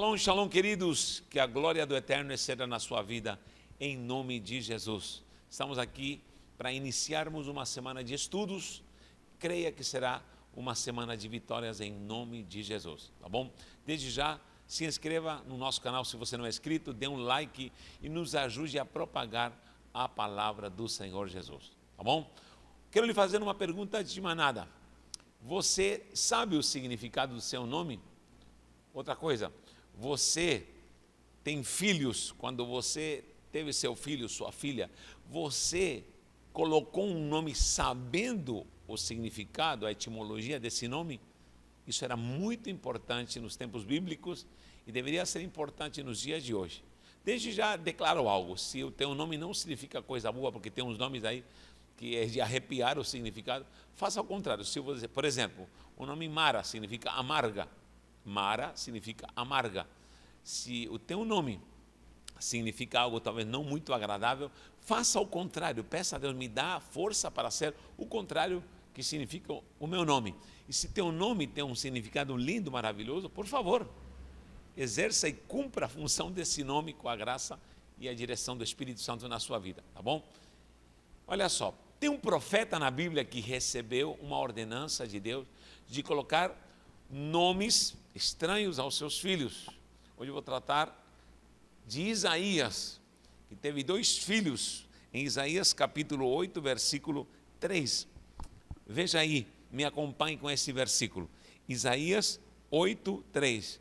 Shalom, shalom, queridos, que a glória do Eterno exceda na sua vida, em nome de Jesus. Estamos aqui para iniciarmos uma semana de estudos, creia que será uma semana de vitórias em nome de Jesus, tá bom? Desde já, se inscreva no nosso canal se você não é inscrito, dê um like e nos ajude a propagar a palavra do Senhor Jesus, tá bom? Quero lhe fazer uma pergunta de manada. Você sabe o significado do seu nome? Outra coisa, você tem filhos, quando você teve seu filho, sua filha, você colocou um nome sabendo o significado, a etimologia desse nome? Isso era muito importante nos tempos bíblicos e deveria ser importante nos dias de hoje. Desde já declaro algo, se o teu nome não significa coisa boa, porque tem uns nomes aí que é de arrepiar o significado, faça ao contrário. Se você, por exemplo, o nome Mara significa amarga. Mara significa amarga. Se o teu nome significa algo talvez não muito agradável, faça ao contrário. Peça a Deus, me dá força para ser o contrário que significa o meu nome. E se teu nome tem um significado lindo, maravilhoso, por favor, exerça e cumpra a função desse nome com a graça e a direção do Espírito Santo na sua vida, tá bom? Olha só, tem um profeta na Bíblia que recebeu uma ordenança de Deus de colocar nomes estranhos aos seus filhos. Hoje eu vou tratar de Isaías, que teve 2 filhos, em Isaías capítulo 8, versículo 3. Veja aí, me acompanhe com esse versículo. Isaías 8, 3.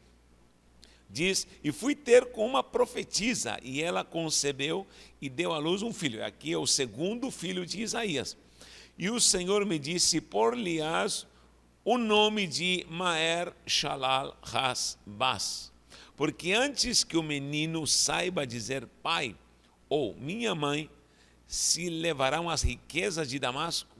Diz, e fui ter com uma profetisa, e ela concebeu e deu à luz um filho. Aqui é o segundo filho de Isaías. E o Senhor me disse, por-lhe-ás o nome de Maher-Shalal-Has-Baz, porque antes que o menino saiba dizer pai ou minha mãe, se levarão as riquezas de Damasco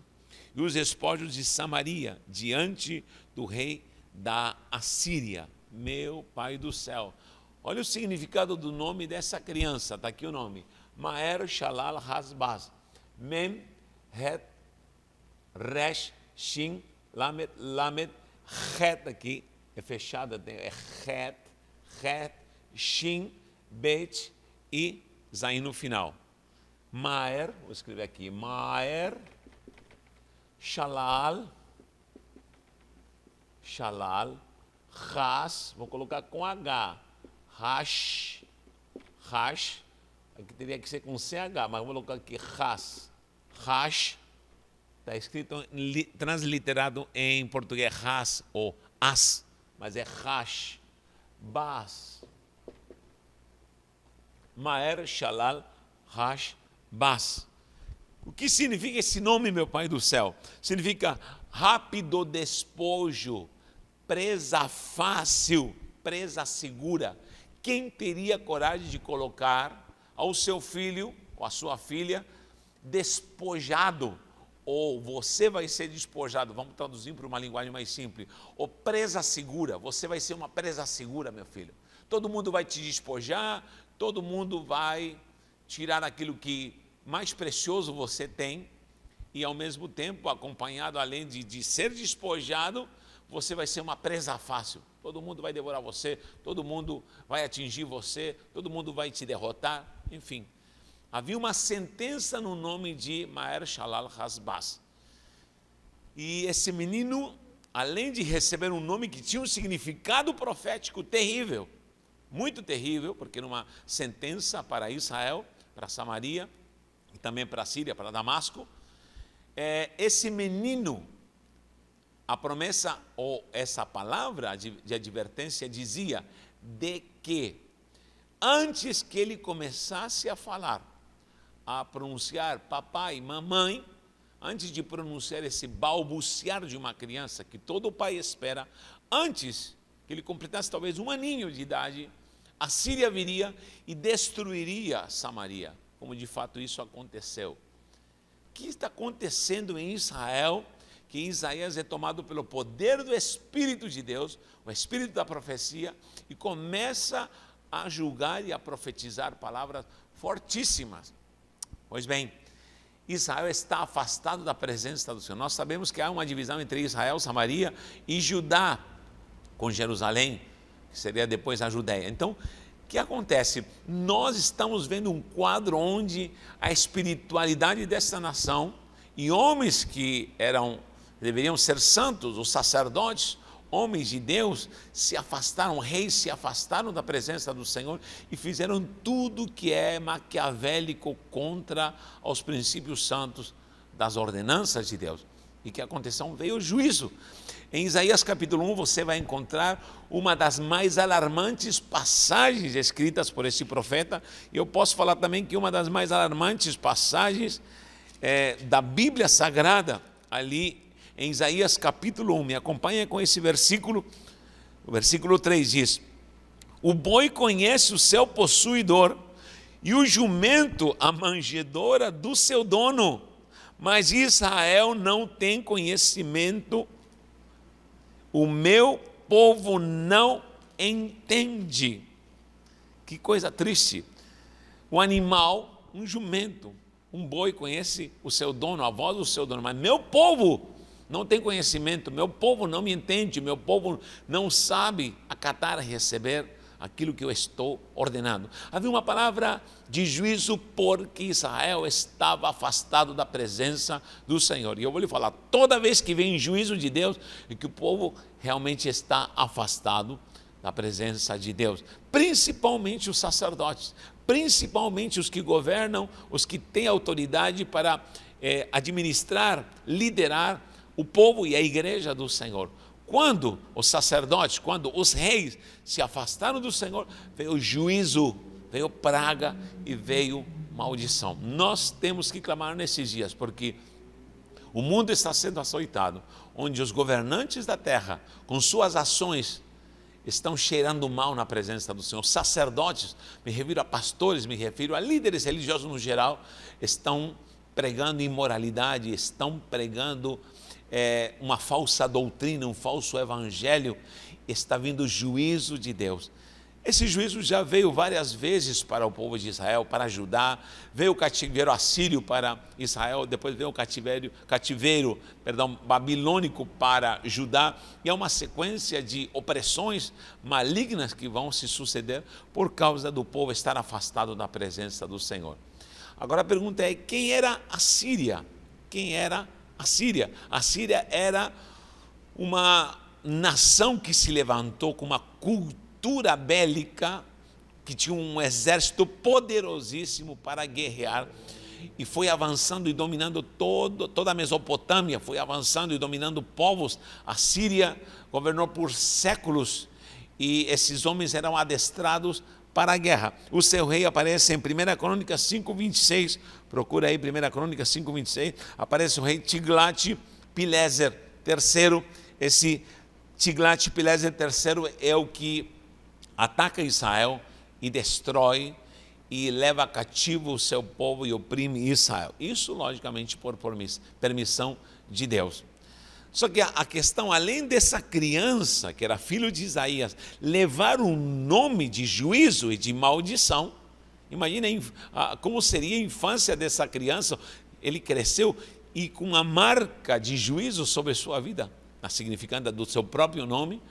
e os espólios de Samaria diante do rei da Assíria. Meu Pai do céu, olha o significado do nome dessa criança, está aqui o nome, Maher-Shalal-Has-Baz, Mem, Het, Resh, Shin, Lamed, Lamed, Het aqui, é fechada, é Het, Het, Shin, Bet e Zain no final. Maher, vou escrever aqui, Maher, Shalal, Has, vou colocar com H, Hash, aqui teria que ser com CH, mas vou colocar aqui Has, está escrito, transliterado em português, Has ou As, mas é Hash, Baz, Maher Shalal Hash Baz. O que significa esse nome, meu Pai do céu? Significa rápido despojo, presa fácil, presa segura. Quem teria coragem de colocar ao seu filho, ou a sua filha, despojado, ou você vai ser despojado, vamos traduzir para uma linguagem mais simples, ou presa segura, você vai ser uma presa segura, meu filho. Todo mundo vai te despojar, todo mundo vai tirar aquilo que mais precioso você tem, e ao mesmo tempo, acompanhado, além de ser despojado, você vai ser uma presa fácil. Todo mundo vai devorar você, todo mundo vai atingir você, todo mundo vai te derrotar, enfim. Havia uma sentença no nome de Maher-Shalal-Has-Baz. E esse menino, além de receber um nome que tinha um significado profético terrível, muito terrível, porque numa sentença para Israel, para Samaria, e também para a Síria, para Damasco, esse menino, a promessa ou essa palavra de advertência dizia de que antes que ele começasse a falar, a pronunciar papai, mamãe, antes de pronunciar esse balbuciar de uma criança que todo pai espera, antes que ele completasse talvez 1 aninho de idade, a Síria viria e destruiria Samaria, como de fato isso aconteceu. O que está acontecendo em Israel? Que Isaías é tomado pelo poder do Espírito de Deus, o Espírito da profecia, e começa a julgar e a profetizar palavras fortíssimas. Pois bem, Israel está afastado da presença do Senhor. Nós sabemos que há uma divisão entre Israel, Samaria e Judá, com Jerusalém, que seria depois a Judéia. Então, o que acontece? Nós estamos vendo um quadro onde a espiritualidade dessa nação e homens que deveriam ser santos, os sacerdotes, homens de Deus, se afastaram, reis se afastaram da presença do Senhor e fizeram tudo que é maquiavélico contra os princípios santos das ordenanças de Deus. E o que aconteceu? Veio o juízo. Em Isaías capítulo 1 você vai encontrar uma das mais alarmantes passagens escritas por esse profeta. E eu posso falar também que uma das mais alarmantes passagens da Bíblia Sagrada, ali em Isaías capítulo 1, me acompanha com esse versículo. O versículo 3 diz: o boi conhece o seu possuidor e o jumento a manjedoura do seu dono, mas Israel não tem conhecimento, o meu povo não entende. Que coisa triste. O animal, um jumento, um boi conhece o seu dono, a voz do seu dono, mas meu povo não tem conhecimento, meu povo não me entende, meu povo não sabe acatar e receber aquilo que eu estou ordenando. Havia uma palavra de juízo porque Israel estava afastado da presença do Senhor. E eu vou lhe falar, toda vez que vem juízo de Deus, é que o povo realmente está afastado da presença de Deus. Principalmente os sacerdotes, principalmente os que governam, os que têm autoridade para administrar, liderar o povo e a igreja do Senhor. Quando os sacerdotes, quando os reis se afastaram do Senhor, veio juízo, veio praga e veio maldição. Nós temos que clamar nesses dias, porque o mundo está sendo açoitado, onde os governantes da terra, com suas ações, estão cheirando mal na presença do Senhor. Sacerdotes, me refiro a pastores, me refiro a líderes religiosos no geral, estão pregando imoralidade, estão pregando uma falsa doutrina, um falso evangelho. Está vindo o juízo de Deus. Esse juízo já veio várias vezes para o povo de Israel, para Judá. Veio o cativeiro assírio para Israel, depois veio o cativeiro babilônico para Judá. E é uma sequência de opressões malignas que vão se suceder por causa do povo estar afastado da presença do Senhor. Agora a pergunta é: quem era a Síria? Quem era a Síria? A Síria era uma nação que se levantou com uma cultura bélica, que tinha um exército poderosíssimo para guerrear, e foi avançando e dominando toda a Mesopotâmia, foi avançando e dominando povos. A Síria governou por séculos e esses homens eram adestrados para a guerra. O seu rei aparece em 1 Crônicas 5:26, procura aí 1 Crônicas 5:26, aparece o rei Tiglat-Pileser III. Esse Tiglat-Pileser III é o que ataca Israel e destrói e leva cativo o seu povo e oprime Israel. Isso, logicamente, por permissão de Deus. Só que a questão, além dessa criança, que era filho de Isaías, levar um nome de juízo e de maldição, imagina como seria a infância dessa criança. Ele cresceu e com uma marca de juízo sobre sua vida, a significância do seu próprio nome.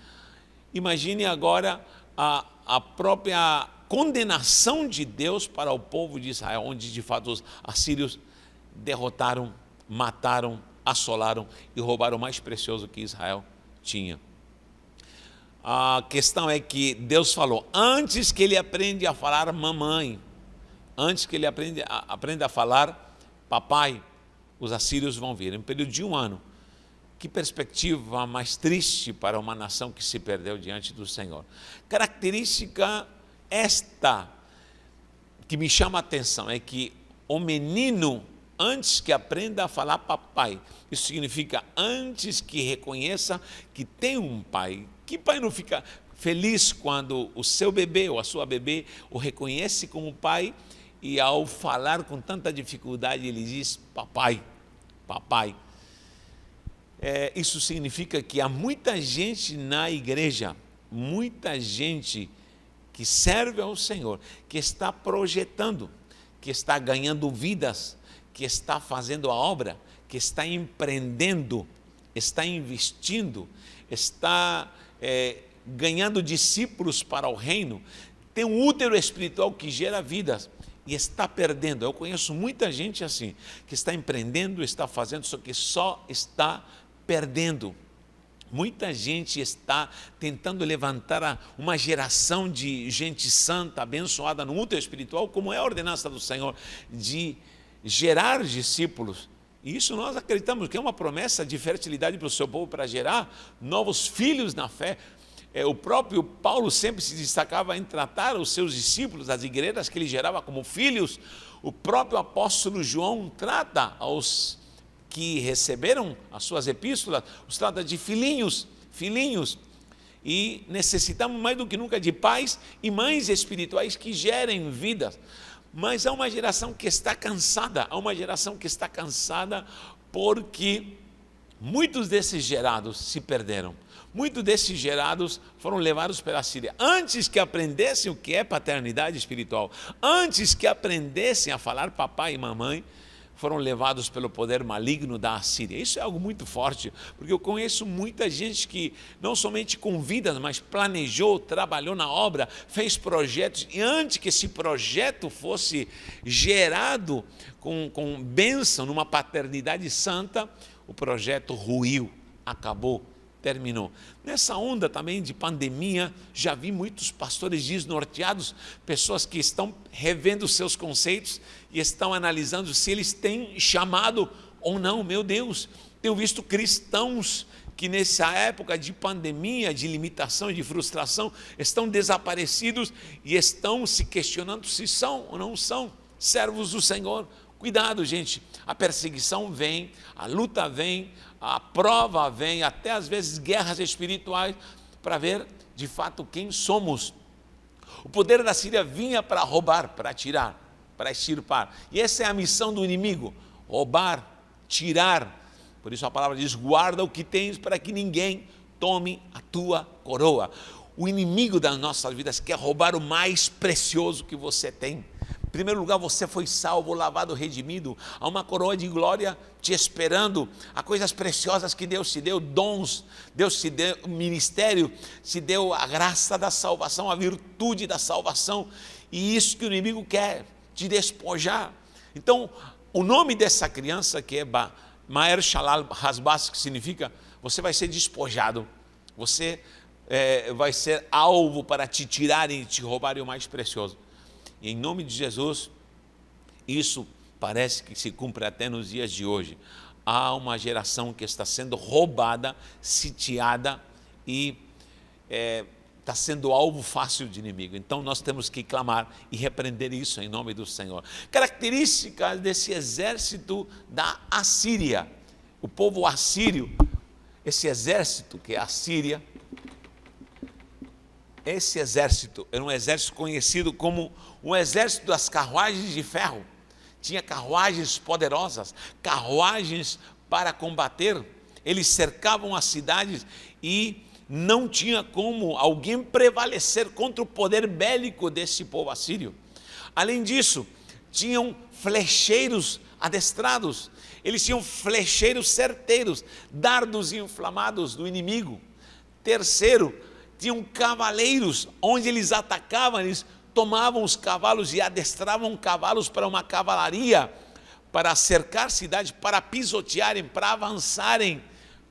Imagine agora a própria condenação de Deus para o povo de Israel, onde de fato os assírios derrotaram, mataram, assolaram e roubaram o mais precioso que Israel tinha. A questão é que Deus falou: antes que ele aprenda a falar mamãe, antes que ele aprenda a falar papai, os assírios vão vir. Em um período de 1 ano. Que perspectiva mais triste para uma nação que se perdeu diante do Senhor. Característica esta que me chama a atenção é que o menino, antes que aprenda a falar papai, isso significa antes que reconheça que tem um pai. Que pai não fica feliz quando o seu bebê ou a sua bebê o reconhece como pai e ao falar com tanta dificuldade ele diz papai, papai. Isso significa que há muita gente na igreja, muita gente que serve ao Senhor, que está projetando, que está ganhando vidas, que está fazendo a obra, que está empreendendo, está investindo, está ganhando discípulos para o reino, tem um útero espiritual que gera vidas e está perdendo. Eu conheço muita gente assim, que está empreendendo, está fazendo, só que só está perdendo. Muita gente está tentando levantar uma geração de gente santa, abençoada no útero espiritual, como é a ordenança do Senhor, de gerar discípulos. E isso nós acreditamos que é uma promessa de fertilidade para o seu povo, para gerar novos filhos na fé. O próprio Paulo sempre se destacava em tratar os seus discípulos, as igrejas que ele gerava como filhos. O próprio apóstolo João trata aos que receberam as suas epístolas, os trata de filhinhos, e necessitamos mais do que nunca de pais e mães espirituais que gerem vidas. Mas há uma geração que está cansada, porque muitos desses gerados se perderam. Muitos desses gerados foram levados pela Síria. Antes que aprendessem o que é paternidade espiritual, antes que aprendessem a falar papai e mamãe, foram levados pelo poder maligno da Assíria. Isso é algo muito forte, porque eu conheço muita gente que não somente com vidas, mas planejou, trabalhou na obra, fez projetos, e antes que esse projeto fosse gerado com bênção, numa paternidade santa, o projeto ruiu, acabou, terminou. Nessa onda também de pandemia, já vi muitos pastores desnorteados, pessoas que estão revendo seus conceitos e estão analisando se eles têm chamado ou não. Meu Deus, tenho visto cristãos que nessa época de pandemia, de limitação, de frustração, estão desaparecidos e estão se questionando se são ou não são servos do Senhor. Cuidado, gente, a perseguição vem, a luta vem, a prova vem, até às vezes guerras espirituais, para ver de fato quem somos. O poder da Síria vinha para roubar, para tirar, para extirpar, e essa é a missão do inimigo: roubar, tirar. Por isso a palavra diz: guarda o que tens para que ninguém tome a tua coroa. O inimigo das nossas vidas quer roubar o mais precioso que você tem. Em primeiro lugar, você foi salvo, lavado, redimido. Há uma coroa de glória te esperando. Há coisas preciosas que Deus te deu, dons. Deus te deu ministério, te deu a graça da salvação, a virtude da salvação. E isso que o inimigo quer, te despojar. Então, o nome dessa criança, que é Maher Shalal Hasbas, que significa você vai ser despojado. Você vai ser alvo para te tirarem e te roubarem o mais precioso. E em nome de Jesus, isso parece que se cumpre até nos dias de hoje. Há uma geração que está sendo roubada, sitiada e está sendo alvo fácil de inimigo. Então nós temos que clamar e repreender isso em nome do Senhor. Características desse exército da Assíria. O povo assírio, esse exército que é a Síria, esse exército era um exército conhecido como um exército das carruagens de ferro. Tinha carruagens poderosas, carruagens para combater. Eles cercavam as cidades e não tinha como alguém prevalecer contra o poder bélico desse povo assírio. Além disso, tinham flecheiros adestrados. Eles tinham flecheiros certeiros, dardos inflamados do inimigo. Terceiro, tinham cavaleiros, onde eles atacavam, eles tomavam os cavalos e adestravam cavalos para uma cavalaria, para cercar cidades, para pisotearem, para avançarem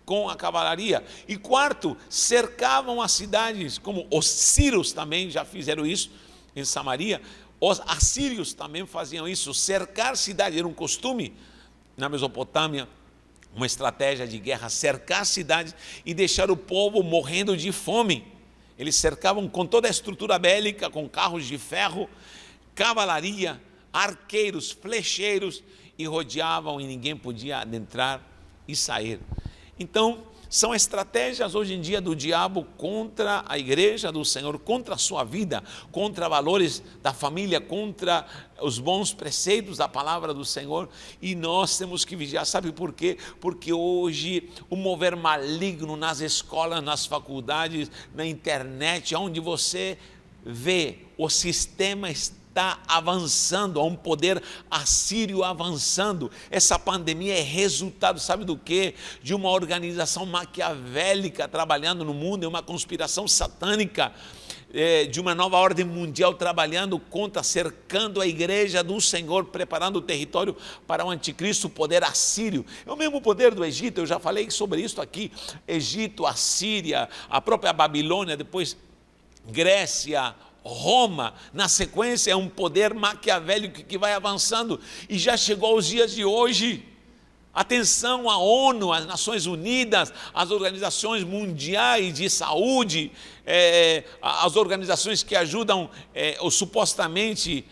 com a cavalaria. E quarto, cercavam as cidades, como os sírios também já fizeram isso em Samaria, os assírios também faziam isso, cercar cidades, era um costume na Mesopotâmia, uma estratégia de guerra, cercar cidades e deixar o povo morrendo de fome. Eles cercavam com toda a estrutura bélica, com carros de ferro, cavalaria, arqueiros, flecheiros, e rodeavam e ninguém podia adentrar e sair. Então, são estratégias hoje em dia do diabo contra a igreja do Senhor, contra a sua vida, contra valores da família, contra os bons preceitos da palavra do Senhor, e nós temos que vigiar. Sabe por quê? Porque hoje o mover maligno nas escolas, nas faculdades, na internet, onde você vê, o sistema está está avançando, há um poder assírio avançando. Essa pandemia é resultado, sabe do quê? De uma organização maquiavélica trabalhando no mundo, é uma conspiração satânica, de uma nova ordem mundial trabalhando contra, cercando a igreja do Senhor, preparando o território para o anticristo, o poder assírio. É o mesmo poder do Egito, eu já falei sobre isso aqui. Egito, Assíria, a própria Babilônia, depois Grécia, Roma, na sequência é um poder maquiavélico que vai avançando e já chegou aos dias de hoje. Atenção, a ONU, as Nações Unidas, as organizações mundiais de saúde, as organizações que ajudam ou supostamente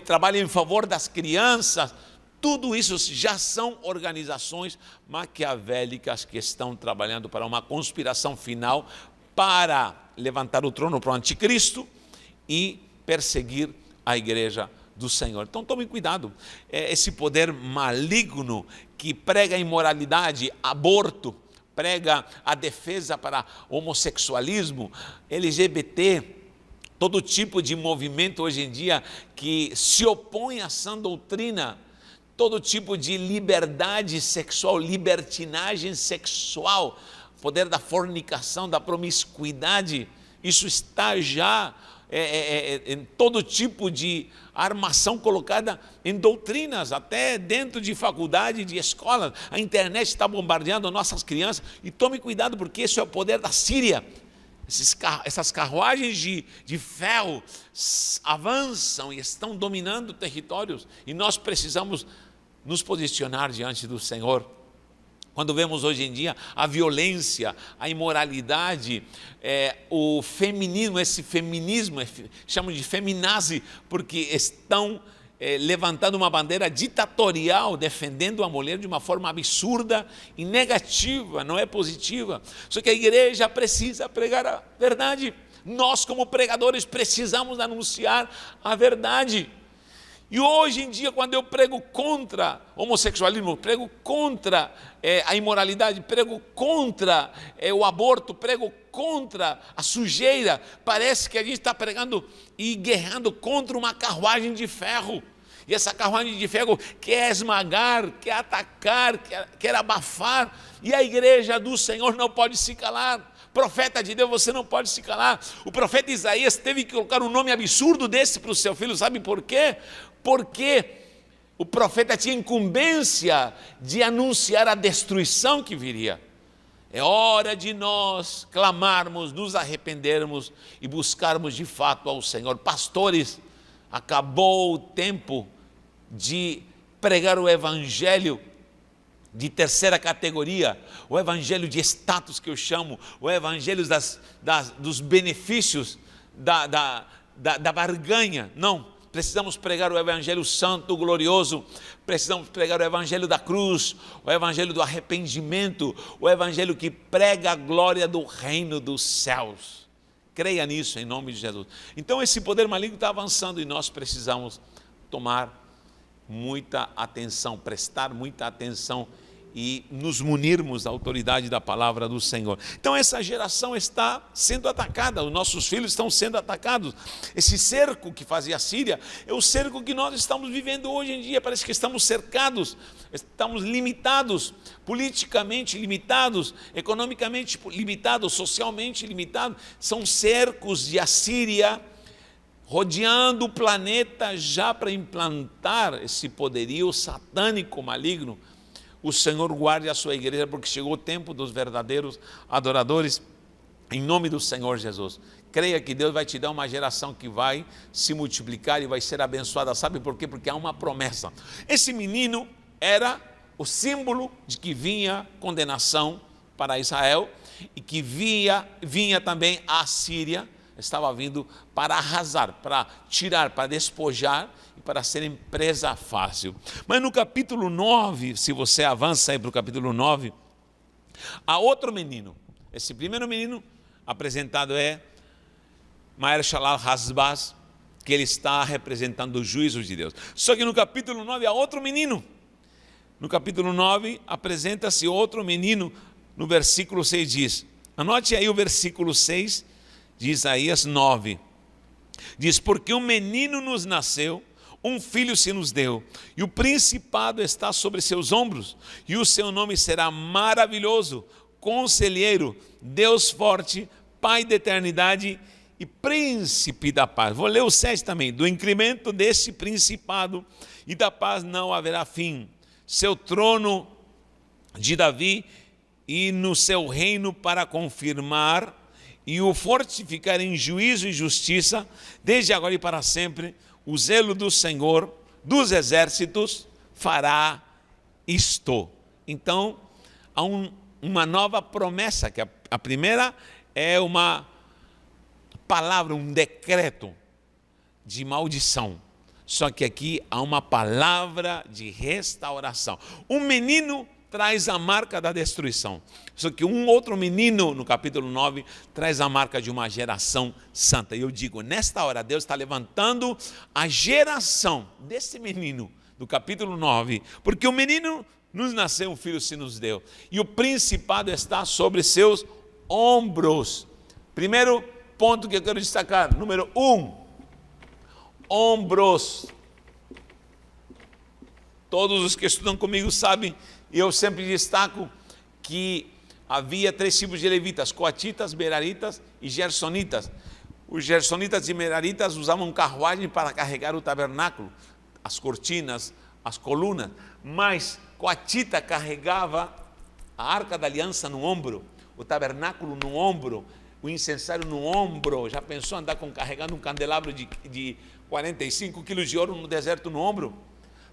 trabalham em favor das crianças, tudo isso já são organizações maquiavélicas que estão trabalhando para uma conspiração final para levantar o trono para o anticristo e perseguir a igreja do Senhor. Então tome cuidado, esse poder maligno que prega a imoralidade, aborto, prega a defesa para homossexualismo, LGBT, todo tipo de movimento hoje em dia que se opõe à sã doutrina, todo tipo de liberdade sexual, libertinagem sexual, poder da fornicação, da promiscuidade, isso está já em todo tipo de armação colocada em doutrinas, até dentro de faculdade, de escola. A internet está bombardeando nossas crianças, e tome cuidado, porque esse é o poder da Síria. Essas carruagens de ferro avançam e estão dominando territórios, e nós precisamos nos posicionar diante do Senhor. Quando vemos hoje em dia a violência, a imoralidade, o feminismo, esse feminismo, chamam de feminazi, porque estão levantando uma bandeira ditatorial, defendendo a mulher de uma forma absurda e negativa, não é positiva. Só que a igreja precisa pregar a verdade. Nós, como pregadores, precisamos anunciar a verdade. E hoje em dia, quando eu prego contra o homossexualismo, prego contra a imoralidade, prego contra o aborto, prego contra a sujeira, parece que a gente está pregando e guerreando contra uma carruagem de ferro. E essa carruagem de ferro quer esmagar, quer atacar, quer abafar, e a igreja do Senhor não pode se calar. Profeta de Deus, você não pode se calar. O profeta Isaías teve que colocar um nome absurdo desse para o seu filho, sabe por quê? Porque o profeta tinha incumbência de anunciar a destruição que viria. É hora de nós clamarmos, nos arrependermos e buscarmos de fato ao Senhor. Pastores, acabou o tempo de pregar o evangelho de terceira categoria, o evangelho de status que eu chamo, o evangelho dos benefícios, da barganha. Não. Precisamos pregar o evangelho santo, glorioso, precisamos pregar o evangelho da cruz, o evangelho do arrependimento, o evangelho que prega a glória do reino dos céus. Creia nisso em nome de Jesus. Então esse poder maligno está avançando e nós precisamos tomar muita atenção, prestar muita atenção e nos munirmos da autoridade da palavra do Senhor. Então essa geração está sendo atacada, os nossos filhos estão sendo atacados. Esse cerco que fazia a Síria é o cerco que nós estamos vivendo hoje em dia. Parece que estamos cercados, estamos limitados, politicamente limitados, economicamente limitados, socialmente limitados. São cercos de Assíria rodeando o planeta já para implantar esse poderio satânico maligno. O Senhor guarde a sua igreja, porque chegou o tempo dos verdadeiros adoradores, em nome do Senhor Jesus. Creia que Deus vai te dar uma geração que vai se multiplicar e vai ser abençoada. Sabe por quê? Porque há uma promessa. Esse menino era o símbolo de que vinha condenação para Israel e que vinha também a Síria, estava vindo para arrasar, para tirar, para despojar e para ser presa fácil. Mas no capítulo 9, se você avança aí para o capítulo 9, há outro menino. Esse primeiro menino apresentado é Maher-Shalal-Hash-Baz, que ele está representando os juízos de Deus. Só que no capítulo 9 há outro menino. No capítulo 9 apresenta-se outro menino. No versículo 6 diz, anote aí o versículo 6 de Isaías 9. Diz, porque um menino nos nasceu, um filho se nos deu, e o principado está sobre seus ombros, e o seu nome será maravilhoso, conselheiro, Deus forte, Pai da eternidade e príncipe da paz. Vou ler o 7 também. Do incremento desse principado e da paz não haverá fim. Seu trono de Davi e no seu reino para confirmar e o fortificar em juízo e justiça, desde agora e para sempre. O zelo do Senhor dos exércitos fará isto. Então, há uma nova promessa, que a primeira é uma palavra, um decreto de maldição. Só que aqui há uma palavra de restauração. Um menino traz a marca da destruição. Só que um outro menino, no capítulo 9, traz a marca de uma geração santa. E eu digo, nesta hora, Deus está levantando a geração desse menino, do capítulo 9, porque o menino nos nasceu, um filho se nos deu, e o principado está sobre seus ombros. Primeiro ponto que eu quero destacar, número 1, ombros. Todos os que estudam comigo sabem, eu sempre destaco que havia 3 tipos de levitas: coatitas, meraritas e gersonitas. Os gersonitas e meraritas usavam carruagem para carregar o tabernáculo, as cortinas, as colunas, mas coatita carregava a arca da aliança no ombro, o tabernáculo no ombro, o incensário no ombro. Já pensou andar carregando um candelabro de 45 quilos de ouro no deserto no ombro?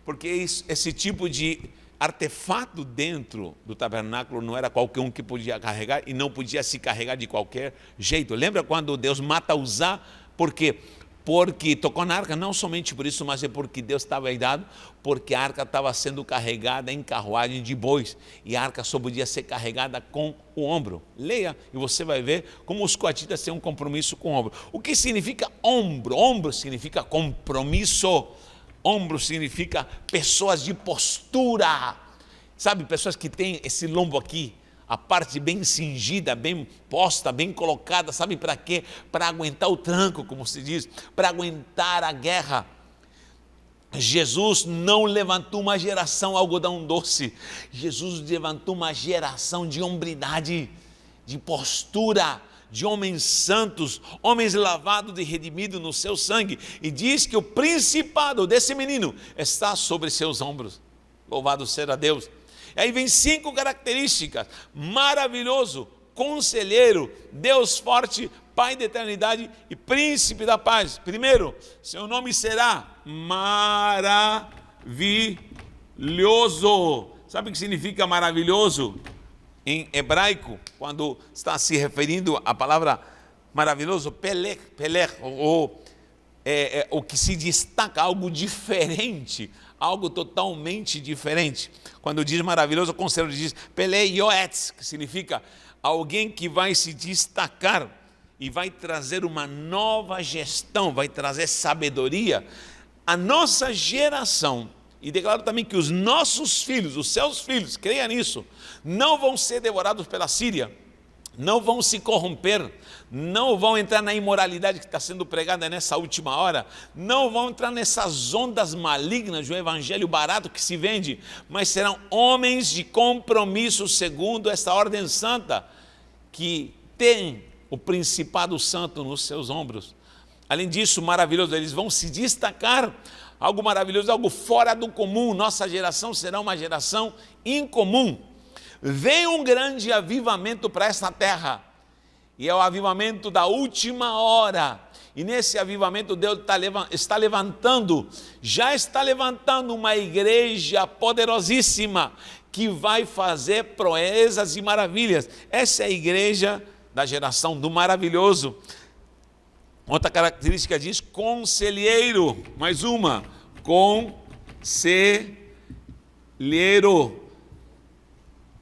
Porque esse tipo de artefato dentro do tabernáculo não era qualquer um que podia carregar, e não podia se carregar de qualquer jeito. Lembra quando Deus mata Uzá? Por quê? Porque tocou na arca, não somente por isso, mas é porque Deus estava irado, porque a arca estava sendo carregada em carruagem de bois, e a arca só podia ser carregada com o ombro. Leia e você vai ver como os coatitas têm um compromisso com o ombro. O que significa ombro? Ombro significa compromisso. Ombro significa pessoas de postura, sabe, pessoas que têm esse lombo aqui, a parte bem cingida, bem posta, bem colocada, sabe para quê? Para aguentar o tranco, como se diz, para aguentar a guerra. Jesus não levantou uma geração algodão doce, Jesus levantou uma geração de hombridade, de postura, de homens santos, homens lavados e redimidos no seu sangue, e diz que o principado desse menino está sobre seus ombros. Louvado seja Deus. E aí vem 5 características: maravilhoso, conselheiro, Deus forte, Pai da eternidade e príncipe da paz. Primeiro, seu nome será maravilhoso. Sabe o que significa maravilhoso? Em hebraico, quando está se referindo à palavra maravilhoso, pelech, ou o que se destaca, algo diferente, algo totalmente diferente. Quando diz maravilhoso, o conselheiro diz peleioetz, que significa alguém que vai se destacar e vai trazer uma nova gestão, vai trazer sabedoria. A nossa geração, e declaro também que os nossos filhos, os seus filhos, creia nisso, não vão ser devorados pela Síria, não vão se corromper, não vão entrar na imoralidade que está sendo pregada nessa última hora, não vão entrar nessas ondas malignas do evangelho barato que se vende, mas serão homens de compromisso segundo essa ordem santa, que tem o principado santo nos seus ombros. Além disso, maravilhoso, eles vão se destacar, algo maravilhoso, algo fora do comum. Nossa geração será uma geração incomum. Vem um grande avivamento para essa terra, e é o avivamento da última hora, e nesse avivamento Deus está levantando, já está levantando uma igreja poderosíssima, que vai fazer proezas e maravilhas. Essa é a igreja da geração do maravilhoso. Outra característica diz conselheiro, mais uma, conselheiro.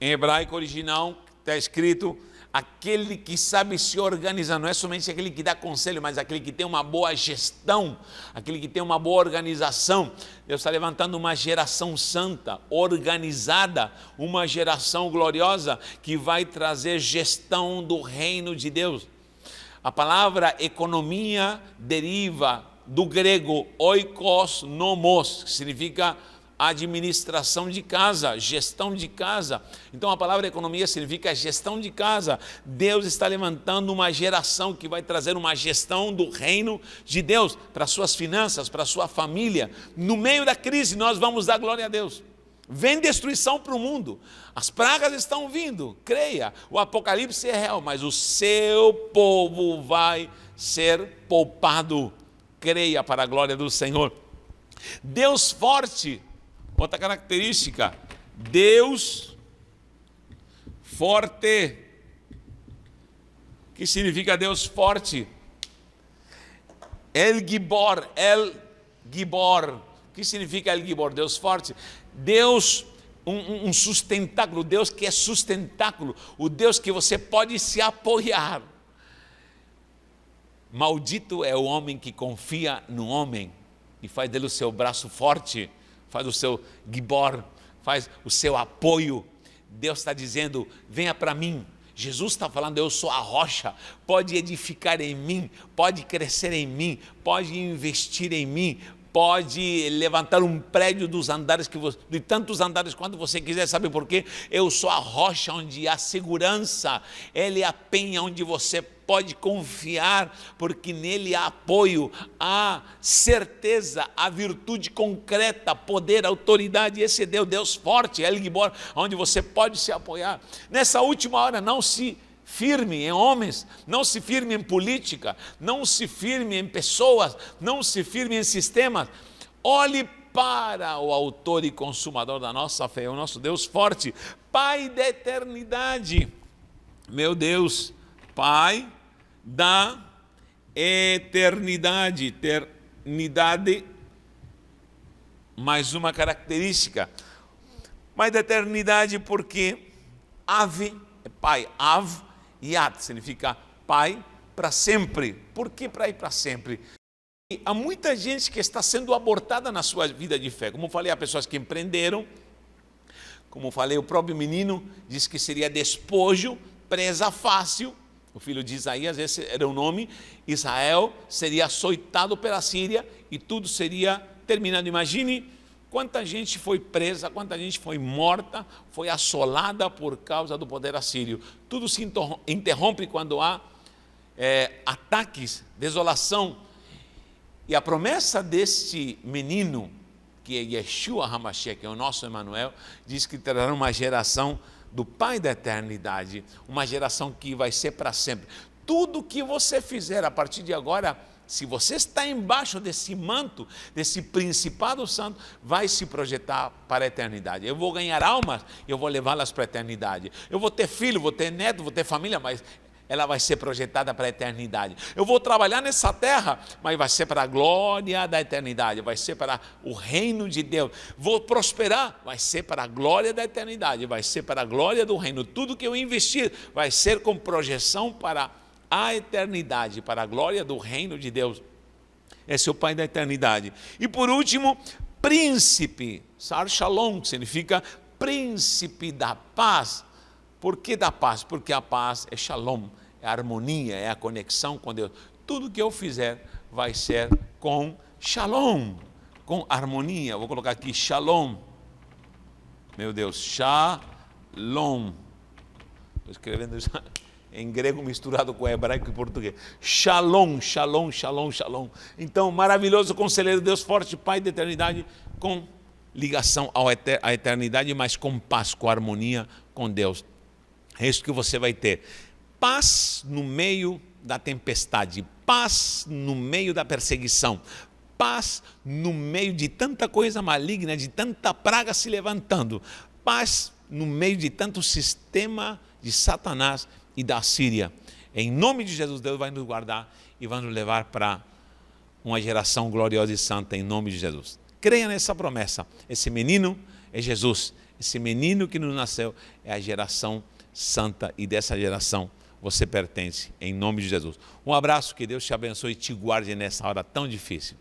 Em hebraico original está escrito aquele que sabe se organizar, não é somente aquele que dá conselho, mas aquele que tem uma boa gestão, aquele que tem uma boa organização. Deus está levantando uma geração santa, organizada, uma geração gloriosa, que vai trazer gestão do reino de Deus. A palavra economia deriva do grego oikos nomos, que significa administração de casa, gestão de casa. Então a palavra economia significa gestão de casa. Deus está levantando uma geração que vai trazer uma gestão do reino de Deus para suas finanças, para sua família. No meio da crise nós vamos dar glória a Deus. Vem destruição para o mundo, as pragas estão vindo, creia, o apocalipse é real, mas o seu povo vai ser poupado, creia, para a glória do Senhor. Deus forte, outra característica, Deus forte. O que significa Deus forte? El Gibor. O que significa El Gibor? Deus forte. Deus, um sustentáculo, Deus que é sustentáculo, o Deus que você pode se apoiar. Maldito é o homem que confia no homem e faz dele o seu braço forte, faz o seu Gibor, faz o seu apoio. Deus está dizendo, venha para mim. Jesus está falando, eu sou a rocha, pode edificar em mim, pode crescer em mim, pode investir em mim, pode levantar um prédio dos andares, de tantos andares quanto você quiser. Sabe por quê? Eu sou a rocha onde há segurança, Ele é a penha onde você pode confiar, porque nele há apoio, há certeza, há virtude concreta, poder, autoridade. Esse é Deus forte, El Gibor, onde você pode se apoiar. Nessa última hora, não se firme em homens, não se firme em política, não se firme em pessoas, não se firme em sistemas. Olhe para o autor e consumador da nossa fé, o nosso Deus forte, Pai da eternidade. Meu Deus, Pai da eternidade. Eternidade, mais uma característica. Pai da eternidade, porque Ave é Pai, Av, Yad significa Pai para sempre. Por que para ir para sempre? E há muita gente que está sendo abortada na sua vida de fé. Como falei, há pessoas que empreenderam. Como falei, o próprio menino disse que seria despojo, presa fácil. O filho de Isaías, esse era o nome. Israel seria açoitado pela Síria e tudo seria terminado. Imagine quanta gente foi presa, quanta gente foi morta, foi assolada por causa do poder assírio. Tudo se interrompe quando há ataques, desolação. E a promessa deste menino, que é Yeshua HaMashiach, que é o nosso Emmanuel, diz que terá uma geração do Pai da eternidade, uma geração que vai ser para sempre. Tudo que você fizer a partir de agora, se você está embaixo desse manto, desse principado santo, vai se projetar para a eternidade. Eu vou ganhar almas, eu vou levá-las para a eternidade. Eu vou ter filho, vou ter neto, vou ter família, mas ela vai ser projetada para a eternidade. Eu vou trabalhar nessa terra, mas vai ser para a glória da eternidade, vai ser para o reino de Deus. Vou prosperar, vai ser para a glória da eternidade, vai ser para a glória do reino. Tudo que eu investir vai ser com projeção para a eternidade, para a glória do reino de Deus. Esse é o Pai da eternidade. E por último, príncipe, Sar Shalom, que significa príncipe da paz. Por que da paz? Porque a paz é Shalom, é a harmonia, é a conexão com Deus. Tudo que eu fizer vai ser com Shalom, com harmonia. Vou colocar aqui Shalom. Meu Deus, Shalom. Estou escrevendo isso em grego misturado com hebraico e português. Shalom, Shalom, Shalom, Shalom. Então, maravilhoso conselheiro, Deus forte, Pai da eternidade, com ligação à eternidade, mas com paz, com harmonia com Deus. É isso que você vai ter. Paz no meio da tempestade, paz no meio da perseguição, paz no meio de tanta coisa maligna, de tanta praga se levantando, paz no meio de tanto sistema de Satanás e da Síria. Em nome de Jesus, Deus vai nos guardar e vai nos levar para uma geração gloriosa e santa, em nome de Jesus. Creia nessa promessa. Esse menino é Jesus. Esse menino que nos nasceu é a geração santa, e dessa geração você pertence, em nome de Jesus. Um abraço, que Deus te abençoe e te guarde nessa hora tão difícil.